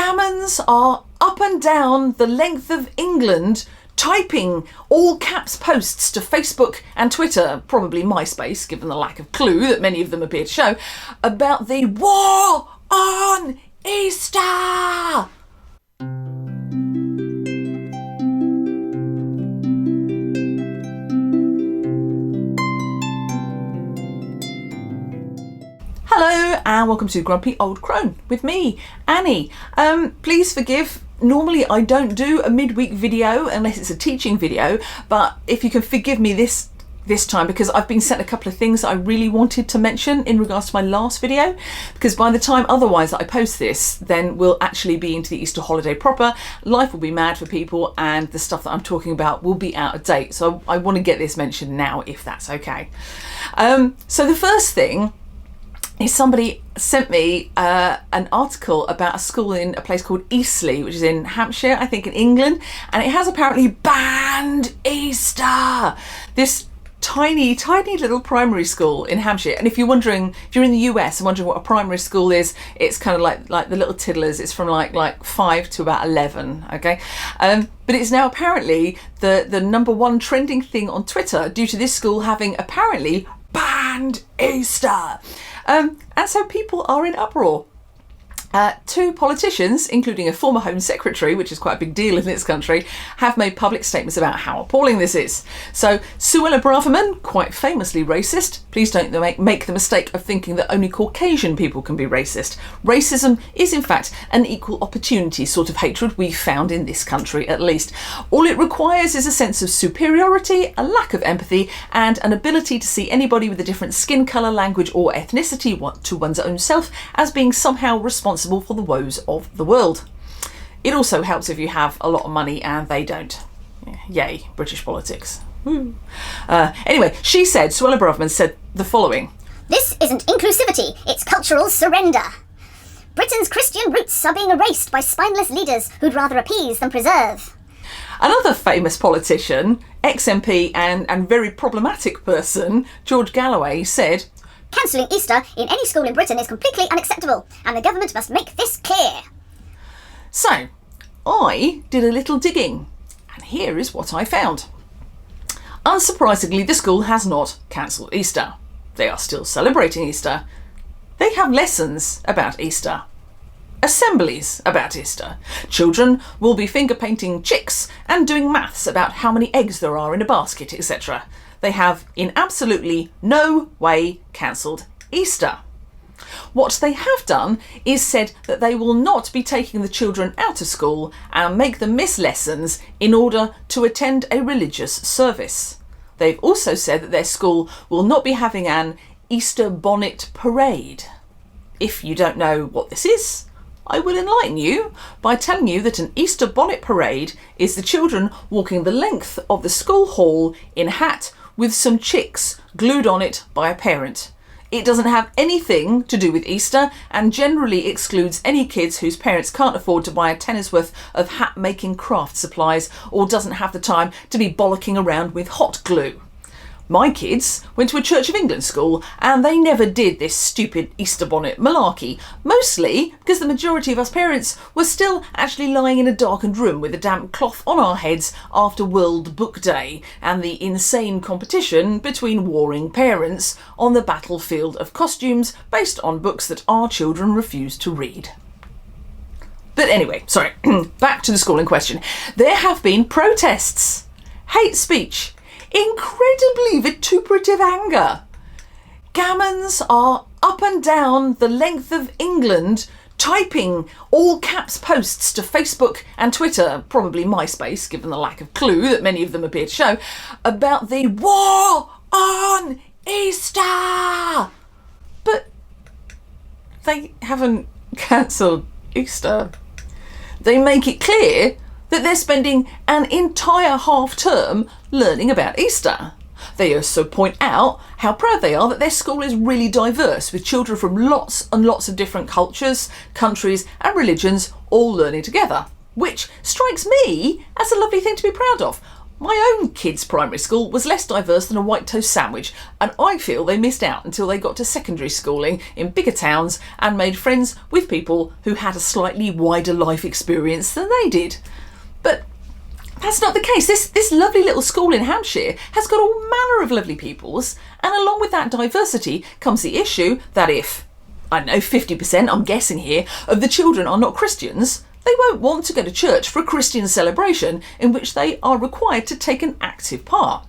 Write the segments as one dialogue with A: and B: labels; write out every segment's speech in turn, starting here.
A: Gammons are up and down the length of England typing all caps posts to Facebook and Twitter, probably MySpace, given the lack of clue that many of them appear to show, about the war on Easter. Hello and welcome to Grumpy Old Crone with me, Annie. Please forgive, normally I don't do a midweek video unless it's a teaching video, but if you can forgive me this time, because I've been sent a couple of things that I really wanted to mention in regards to my last video, because by the time otherwise that I post this, then we'll actually be into the Easter holiday proper. Life will be mad for people and the stuff that I'm talking about will be out of date. So I want to get this mentioned now, if that's okay. So the first thing is somebody sent me an article about a school in a place called Eastleigh, which is in Hampshire, I think in England, and it has apparently banned Easter. This tiny little primary school in Hampshire. And if you're wondering, if you're in the US and wondering what a primary school is, it's kind of like the little tiddlers. It's from like 5 to about 11, okay? But it's now apparently the #1 trending thing on Twitter due to this school having apparently banned Easter. And so people are in uproar. Two politicians, including a former Home Secretary, which is quite a big deal in this country, have made public statements about how appalling this is. So, Suella Braverman, quite famously racist. Please don't make the mistake of thinking that only Caucasian people can be racist. Racism is, in fact, an equal opportunity sort of hatred we've found in this country, at least. All it requires is a sense of superiority, a lack of empathy, and an ability to see anybody with a different skin colour, language, or ethnicity to one's own self as being somehow responsible for the woes of the world. It also helps if you have a lot of money and they don't. Yay, British politics. Anyway, Suella Braverman said the following.
B: This isn't inclusivity, it's cultural surrender. Britain's Christian roots are being erased by spineless leaders who'd rather appease than preserve.
A: Another famous politician, ex-MP and very problematic person, George Galloway, said,
B: Cancelling Easter in any school in Britain is completely unacceptable, and the government must make this clear.
A: So, I did a little digging, and here is what I found. Unsurprisingly, the school has not cancelled Easter. They are still celebrating Easter. They have lessons about Easter. Assemblies about Easter. Children will be finger painting chicks and doing maths about how many eggs there are in a basket, etc. They have in absolutely no way cancelled Easter. What they have done is said that they will not be taking the children out of school and make them miss lessons in order to attend a religious service. They've also said that their school will not be having an Easter bonnet parade. If you don't know what this is, I will enlighten you by telling you that an Easter bonnet parade is the children walking the length of the school hall in a hat with some chicks glued on it by a parent. It doesn't have anything to do with Easter and generally excludes any kids whose parents can't afford to buy a tenner's worth of hat-making craft supplies or doesn't have the time to be bollocking around with hot glue. My kids went to a Church of England school and they never did this stupid Easter bonnet malarkey, mostly because the majority of us parents were still actually lying in a darkened room with a damp cloth on our heads after World Book Day and the insane competition between warring parents on the battlefield of costumes based on books that our children refused to read. But anyway, sorry, back to the school in question. There have been protests, hate speech, incredibly vituperative anger. Gammons are up and down the length of England typing all caps posts to Facebook and Twitter, probably MySpace, given the lack of clue that many of them appear to show, about the war on Easter. But they haven't cancelled Easter. They make it clear that they're spending an entire half term learning about Easter. They also point out how proud they are that their school is really diverse, with children from lots and lots of different cultures, countries and religions all learning together, which strikes me as a lovely thing to be proud of. My own kids' primary school was less diverse than a white toast sandwich, and I feel they missed out until they got to secondary schooling in bigger towns and made friends with people who had a slightly wider life experience than they did. But that's not the case. This lovely little school in Hampshire has got all manner of lovely pupils, and along with that diversity comes the issue that if, I don't know, 50%, I'm guessing here, of the children are not Christians, they won't want to go to church for a Christian celebration in which they are required to take an active part.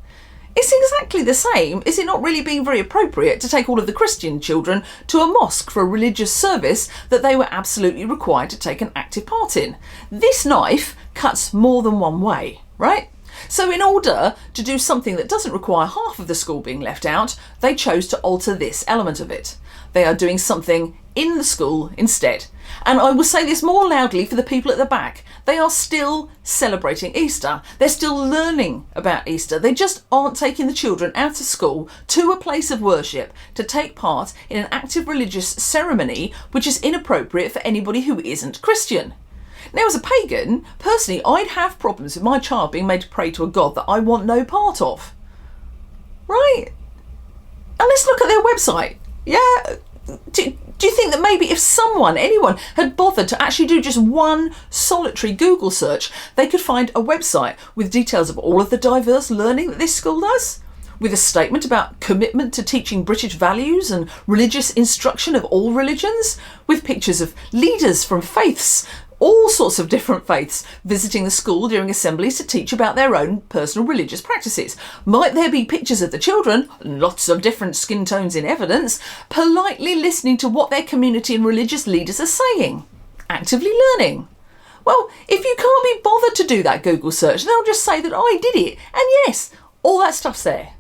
A: It's exactly the same. Is it not really being very appropriate to take all of the Christian children to a mosque for a religious service that they were absolutely required to take an active part in? This knife cuts more than one way, right? So in order to do something that doesn't require half of the school being left out, they chose to alter this element of it. They are doing something in the school instead. And I will say this more loudly for the people at the back. They are still celebrating Easter. They're still learning about Easter. They just aren't taking the children out of school to a place of worship to take part in an active religious ceremony which is inappropriate for anybody who isn't Christian. Now, as a pagan, personally, I'd have problems with my child being made to pray to a God that I want no part of. Right? And let's look at their website. Yeah? Do you think that maybe if anyone had bothered to actually do just one solitary Google search, they could find a website with details of all of the diverse learning that this school does? With a statement about commitment to teaching British values and religious instruction of all religions? With pictures of leaders from faiths, all sorts of different faiths, visiting the school during assemblies to teach about their own personal religious practices? Might there be pictures of the children, lots of different skin tones in evidence, politely listening to what their community and religious leaders are saying? Actively learning? Well, if you can't be bothered to do that Google search, they'll just say that I did it. And yes, all that stuff's there.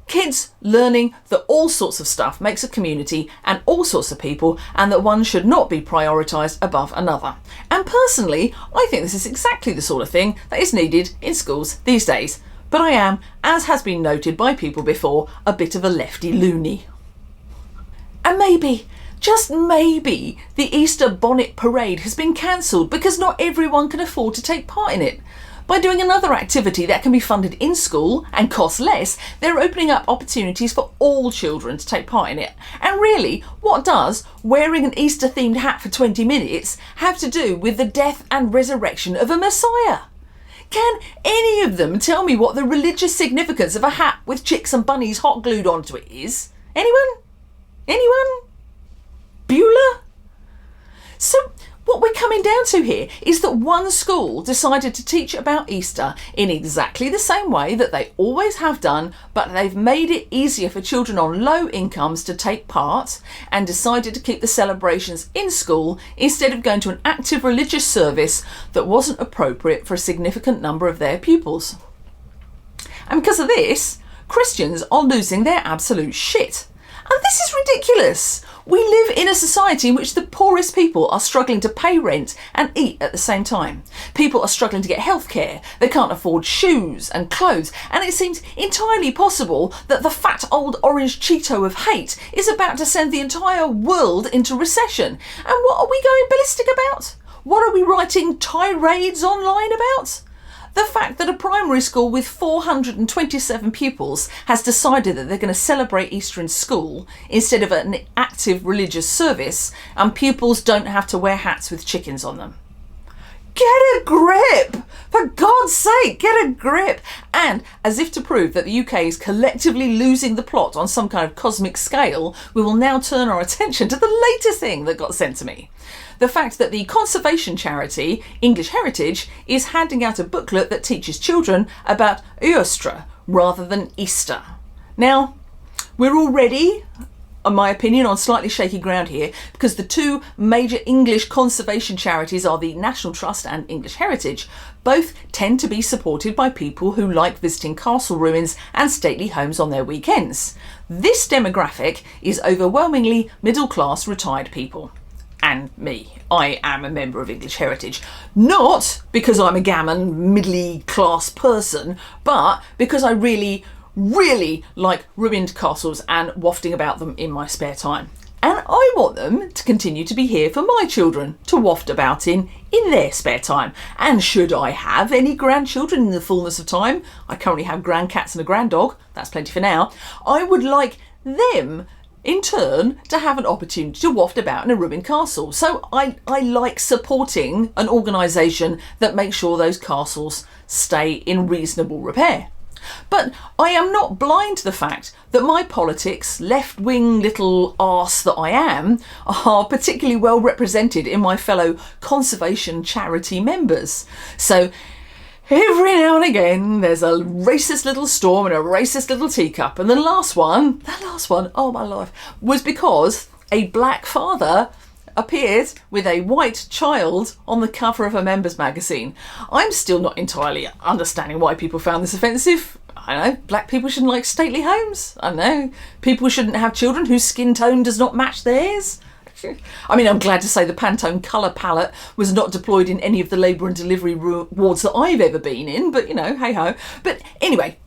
A: Kids learning that all sorts of stuff makes a community and all sorts of people, and that one should not be prioritised above another. And personally, I think this is exactly the sort of thing that is needed in schools these days. But I am, as has been noted by people before, a bit of a lefty loony. And maybe, just maybe, the Easter bonnet parade has been cancelled because not everyone can afford to take part in it. By doing another activity that can be funded in school and costs less, they're opening up opportunities for all children to take part in it. And really, what does wearing an Easter-themed hat for 20 minutes have to do with the death and resurrection of a Messiah? Can any of them tell me what the religious significance of a hat with chicks and bunnies hot glued onto it is? Anyone? Anyone? Bueller? So, what we're coming down to here is that one school decided to teach about Easter in exactly the same way that they always have done, but they've made it easier for children on low incomes to take part and decided to keep the celebrations in school instead of going to an active religious service that wasn't appropriate for a significant number of their pupils. And because of this, Christians are losing their absolute shit. And this is ridiculous. We live in a society in which the poorest people are struggling to pay rent and eat at the same time. People are struggling to get healthcare. They can't afford shoes and clothes. And it seems entirely possible that the fat old orange Cheeto of hate is about to send the entire world into recession. And what are we going ballistic about? What are we writing tirades online about? The fact that a primary school with 427 pupils has decided that they're going to celebrate Easter in school instead of an active religious service, and pupils don't have to wear hats with chickens on them. Get a grip! For God's sake, get a grip! And as if to prove that the UK is collectively losing the plot on some kind of cosmic scale, we will now turn our attention to the latest thing that got sent to me. The fact that the conservation charity English Heritage is handing out a booklet that teaches children about Eostre rather than Easter. Now, we're already, in my opinion, on slightly shaky ground here, because the two major English conservation charities are the National Trust and English Heritage. Both tend to be supported by people who like visiting castle ruins and stately homes on their weekends. This demographic is overwhelmingly middle-class retired people. And me. I am a member of English Heritage. Not because I'm a gammon, middle-class person, but because I really like ruined castles and wafting about them in my spare time. And I want them to continue to be here for my children to waft about in their spare time. And should I have any grandchildren in the fullness of time, I currently have grandcats and a granddog, that's plenty for now, I would like them in turn to have an opportunity to waft about in a room in castle. So I like supporting an organisation that makes sure those castles stay in reasonable repair. But I am not blind to the fact that my politics, left-wing little arse that I am, are particularly well represented in my fellow conservation charity members. So every now and again there's a racist little storm and a racist little teacup, and the last one, oh my life, was because a black father appeared with a white child on the cover of a members magazine. I'm still not entirely understanding why people found this offensive. I don't know, black people shouldn't like stately homes. I don't know, people shouldn't have children whose skin tone does not match theirs. I mean, I'm glad to say the Pantone colour palette was not deployed in any of the labour and delivery wards that I've ever been in, but you know, hey ho. But anyway,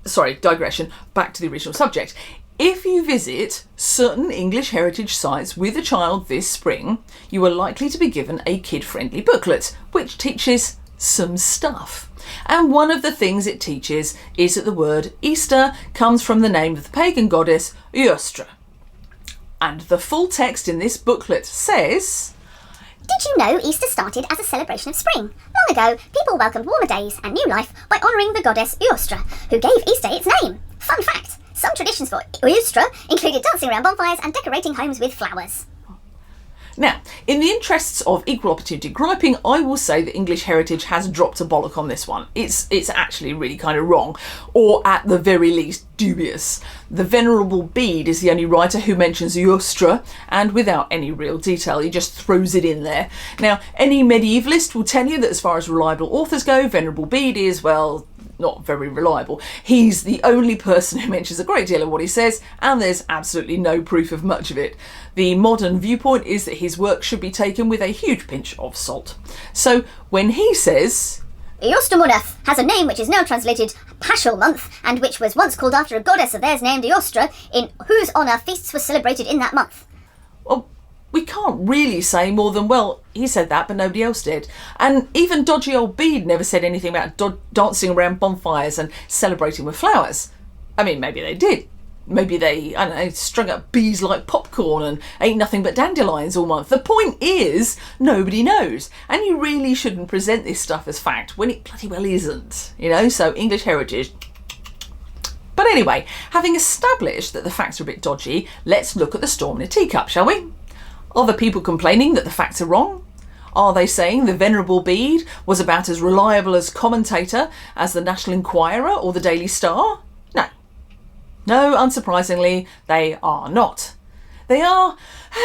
A: sorry, digression, back to the original subject. If you visit certain English heritage sites with a child this spring, you are likely to be given a kid-friendly booklet, which teaches some stuff. And one of the things it teaches is that the word Easter comes from the name of the pagan goddess Eostre. And the full text in this booklet says,
B: Did you know Easter started as a celebration of spring? Long ago, people welcomed warmer days and new life by honouring the goddess Eostre, who gave Easter its name. Fun fact, some traditions for Eostre included dancing around bonfires and decorating homes with flowers.
A: Now, in the interests of equal opportunity griping, I will say that English Heritage has dropped a bollock on this one. It's actually really kind of wrong, or at the very least dubious. The Venerable Bede is the only writer who mentions Eostre, and without any real detail, he just throws it in there. Now, any medievalist will tell you that as far as reliable authors go, Venerable Bede is, well, not very reliable. He's the only person who mentions a great deal of what he says, and there's absolutely no proof of much of it. The modern viewpoint is that his work should be taken with a huge pinch of salt. So when he says,
B: Eostermuneth has a name which is now translated Paschal month, and which was once called after a goddess of theirs named Eostre, in whose honour feasts were celebrated in that month.
A: well, we can't really say more than, well, he said that, but nobody else did. And even dodgy old Bede never said anything about dancing around bonfires and celebrating with flowers. I mean, maybe they did. Maybe they, I don't know, strung up bees like popcorn and ate nothing but dandelions all month. The point is, nobody knows. And you really shouldn't present this stuff as fact when it bloody well isn't. You know, so English heritage. But anyway, having established that the facts are a bit dodgy, let's look at the storm in a teacup, shall we? Are the people complaining that the facts are wrong? Are they saying the Venerable Bede was about as reliable as commentator as the National Enquirer or the Daily Star? No. No, unsurprisingly, they are not. They are,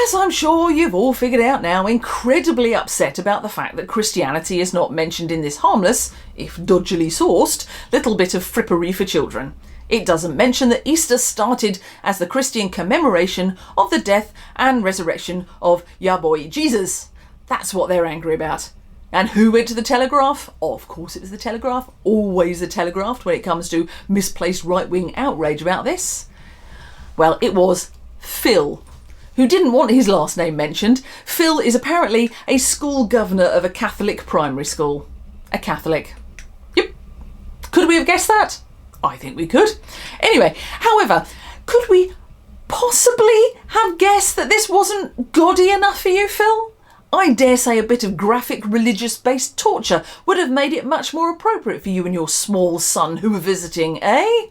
A: as I'm sure you've all figured out now, incredibly upset about the fact that Christianity is not mentioned in this harmless, if dodgily sourced, little bit of frippery for children. It doesn't mention that Easter started as the Christian commemoration of the death and resurrection of Yahboy Jesus. That's what they're angry about. And who went to the Telegraph? Of course it was the Telegraph. Always the Telegraph when it comes to misplaced right-wing outrage about this. Well, it was Phil, who didn't want his last name mentioned. Phil is apparently a school governor of a Catholic primary school. A Catholic. Yep. Could we have guessed that? I think we could. Anyway, however, could we possibly have guessed that this wasn't gaudy enough for you, Phil? I dare say a bit of graphic religious-based torture would have made it much more appropriate for you and your small son who were visiting, eh?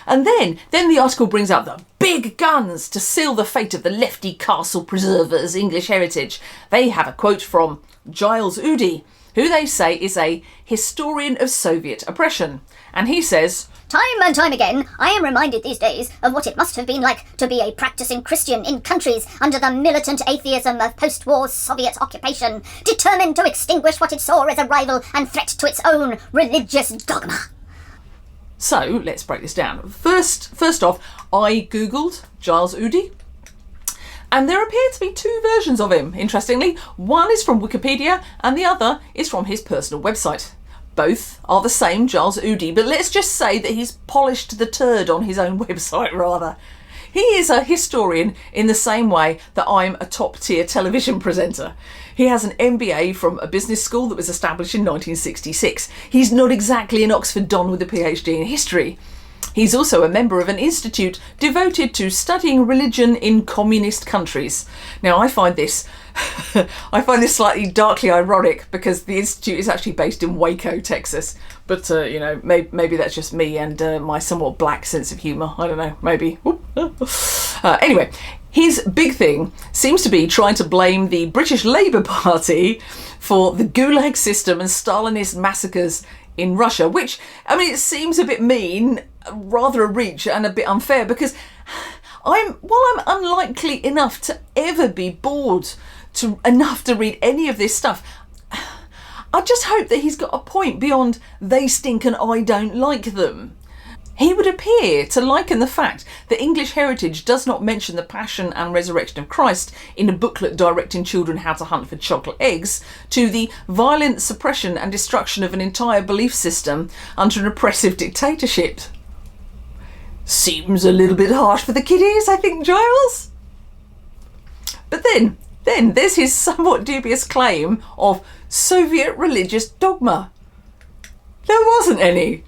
A: And then the article brings out the big guns to seal the fate of the lefty castle preservers, English heritage. They have a quote from Giles Udy, who they say is a historian of Soviet oppression. And he says,
B: Time and time again, I am reminded these days of what it must have been like to be a practicing Christian in countries under the militant atheism of post-war Soviet occupation, determined to extinguish what it saw as a rival and threat to its own religious dogma.
A: So, let's break this down. First off, I googled Giles Udy, and there appear to be two versions of him, interestingly. One is from Wikipedia, and the other is from his personal website. Both are the same Giles Udy, but let's just say that he's polished the turd on his own website, rather. He is a historian in the same way that I'm a top-tier television presenter. He has an MBA from a business school that was established in 1966. He's not exactly an Oxford Don with a PhD in history. He's also a member of an institute devoted to studying religion in communist countries. Now, I find this slightly darkly ironic because the institute is actually based in Waco, Texas. But, maybe that's just me and my somewhat black sense of humour. I don't know, maybe. Anyway, his big thing seems to be trying to blame the British Labour Party for the Gulag system and Stalinist massacres in Russia, which, it seems a bit mean, rather a reach and a bit unfair, because while I'm unlikely enough to ever be bored enough to read any of this stuff, I just hope that he's got a point beyond they stink and I don't like them. He would appear to liken the fact that English heritage does not mention the passion and resurrection of Christ in a booklet directing children how to hunt for chocolate eggs to the violent suppression and destruction of an entire belief system under an oppressive dictatorship. Seems a little bit harsh for the kiddies, I think, Giles. But then there's his somewhat dubious claim of Soviet religious dogma. There wasn't any.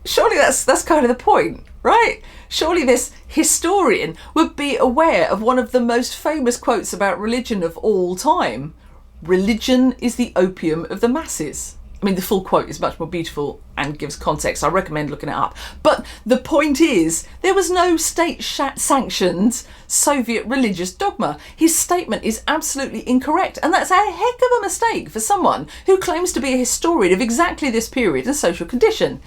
A: Surely that's kind of the point, right? Surely this historian would be aware of one of the most famous quotes about religion of all time. Religion is the opium of the masses. The full quote is much more beautiful and gives context. I recommend looking it up. But the point is, there was no state-sanctioned Soviet religious dogma. His statement is absolutely incorrect, and that's a heck of a mistake for someone who claims to be a historian of exactly this period and social condition.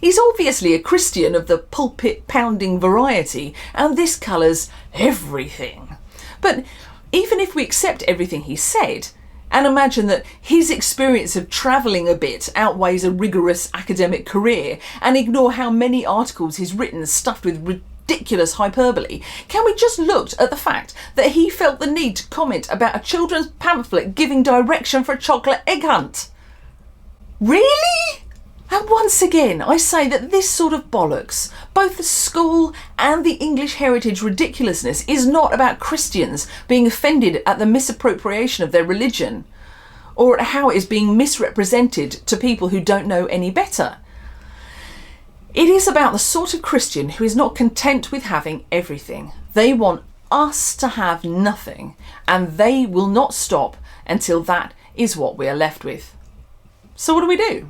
A: He's obviously a Christian of the pulpit-pounding variety, and this colours everything. But even if we accept everything he said, and imagine that his experience of travelling a bit outweighs a rigorous academic career, and ignore how many articles he's written stuffed with ridiculous hyperbole, can we just look at the fact that he felt the need to comment about a children's pamphlet giving direction for a chocolate egg hunt? Really? And once again, I say that this sort of bollocks, both the school and the English heritage ridiculousness, is not about Christians being offended at the misappropriation of their religion, or at how it is being misrepresented to people who don't know any better. It is about the sort of Christian who is not content with having everything. They want us to have nothing, and they will not stop until that is what we are left with. So what do?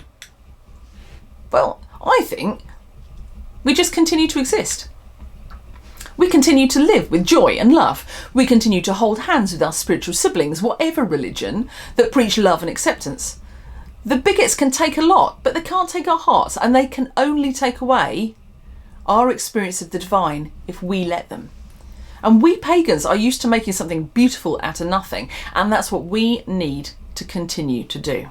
A: Well, I think we just continue to exist. We continue to live with joy and love. We continue to hold hands with our spiritual siblings, whatever religion, that preach love and acceptance. The bigots can take a lot, but they can't take our hearts, and they can only take away our experience of the divine if we let them. And we pagans are used to making something beautiful out of nothing, and that's what we need to continue to do.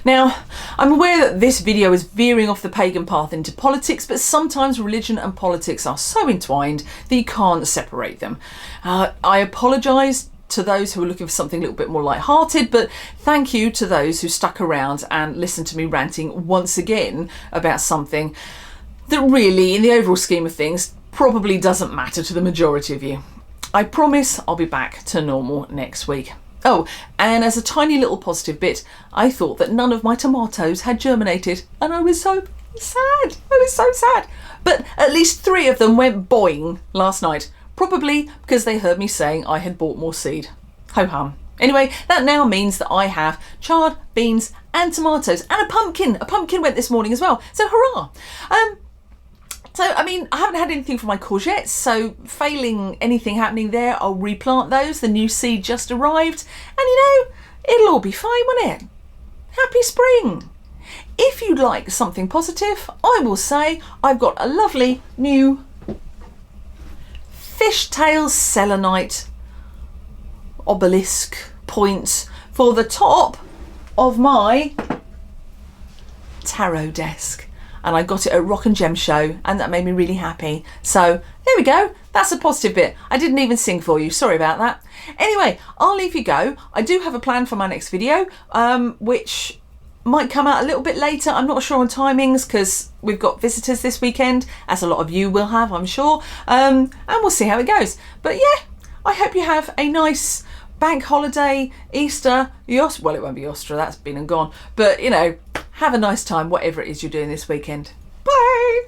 A: Now, I'm aware that this video is veering off the pagan path into politics, but sometimes religion and politics are so entwined that you can't separate them. I apologise to those who are looking for something a little bit more light-hearted, but thank you to those who stuck around and listened to me ranting once again about something that really, in the overall scheme of things, probably doesn't matter to the majority of you. I promise I'll be back to normal next week. Oh, and as a tiny little positive bit, I thought that none of my tomatoes had germinated, and I was so sad. But at least 3 of them went boing last night, probably because they heard me saying I had bought more seed. Ho-hum. Anyway, that now means that I have chard, beans and tomatoes, and a pumpkin. A pumpkin went this morning as well, so hurrah. I haven't had anything from my courgettes, so failing anything happening there, I'll replant those. The new seed just arrived, and it'll all be fine, won't it? Happy spring! If you'd like something positive, I will say I've got a lovely new fishtail selenite obelisk point for the top of my tarot desk. And I got it at Rock and Gem Show, and that made me really happy. So there we go. That's a positive bit. I didn't even sing for you. Sorry about that. Anyway, I'll leave you go. I do have a plan for my next video, which might come out a little bit later. I'm not sure on timings because we've got visitors this weekend, as a lot of you will have, I'm sure. And we'll see how it goes. But yeah, I hope you have a nice bank holiday, Easter, well, it won't be Ostra, that's been and gone. But, you know, have a nice time, whatever it is you're doing this weekend. Bye!